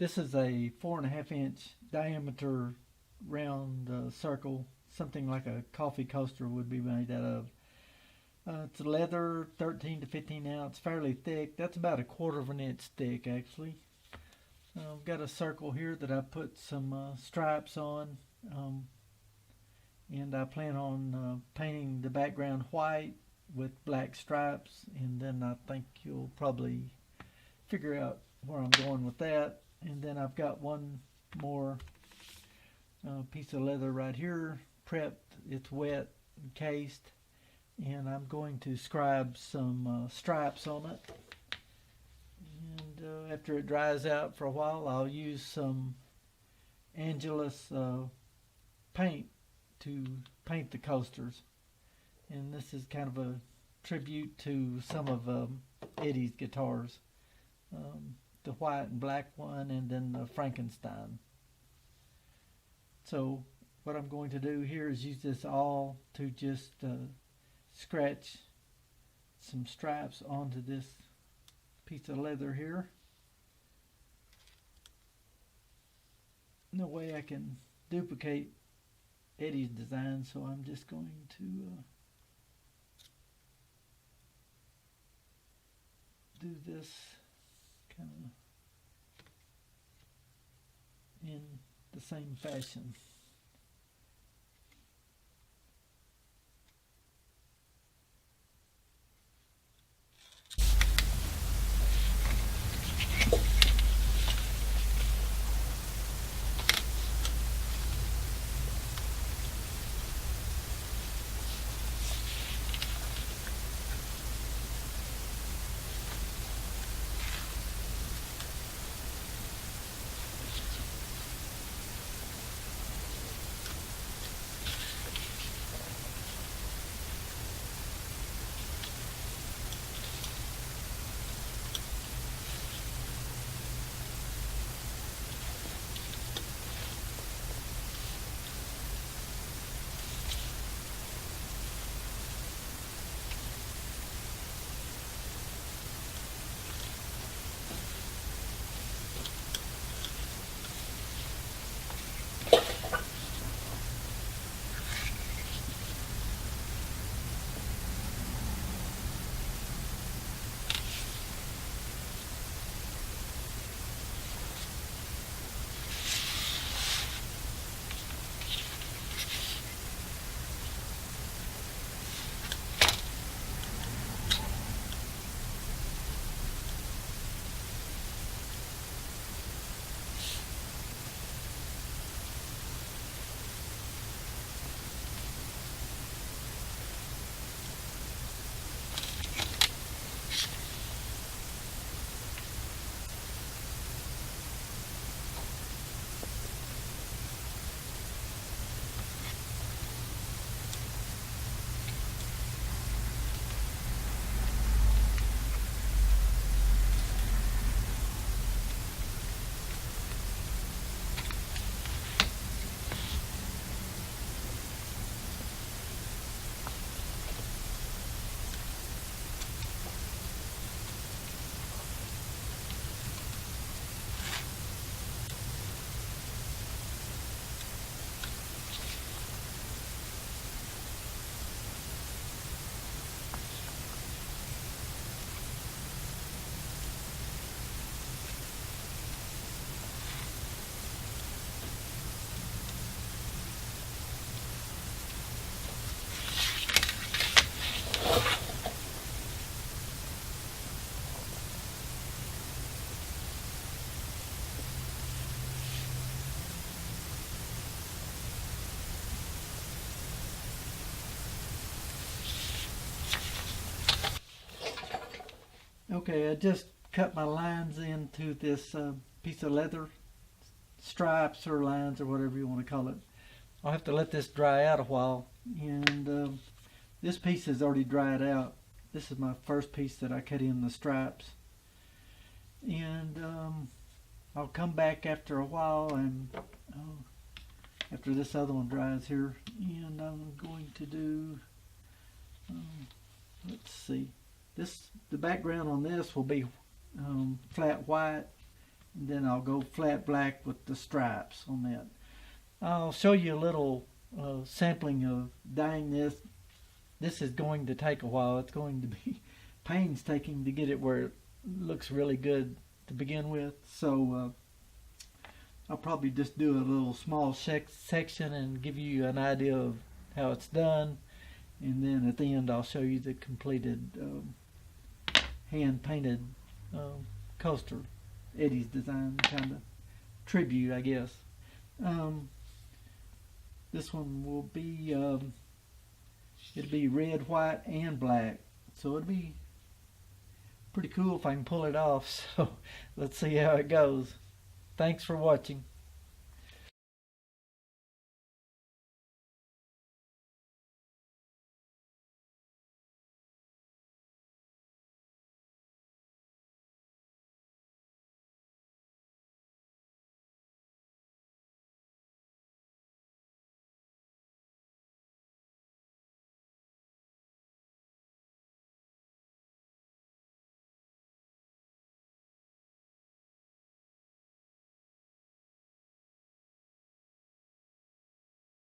This is a 4.5 inch diameter round circle, something like a coffee coaster would be made out of. It's leather, 13 to 15 ounce, fairly thick. That's about a quarter of an inch thick, actually. I've got a circle here that I put some stripes on, um, and I plan on painting the background white with black stripes, and then I think you'll probably figure out where I'm going with that. And then I've got one more piece of leather right here, prepped. It's wet, encased, and I'm going to scribe some stripes on it. And after it dries out for a while, I'll use some Angelus paint to paint the coasters. And this is kind of a tribute to some of Eddie's guitars. The white and black one, and then the Frankenstein. So what I'm going to do here is use this awl to just scratch some stripes onto this piece of leather here. No way I can duplicate Eddie's design, so I'm just going to do this kind of in the same fashion. Okay, I just cut my lines into this piece of leather, stripes or lines or whatever you want to call it. I'll have to let this dry out a while, and this piece has already dried out. This is my first piece that I cut in the stripes, and I'll come back after a while and after this other one dries here, and I'm going to do let's see, the background on this will be flat white, and then I'll go flat black with the stripes on that. I'll show you a little sampling of dyeing this. This is going to take a while. It's going to be painstaking to get it where it looks really good to begin with. So I'll probably just do a little small section and give you an idea of how it's done. And then at the end I'll show you the completed hand-painted coaster. Eddie's design, kind of tribute, I guess. This one will be, it'll be red, white, and black. So it'll be pretty cool if I can pull it off. So let's see how it goes. Thanks for watching.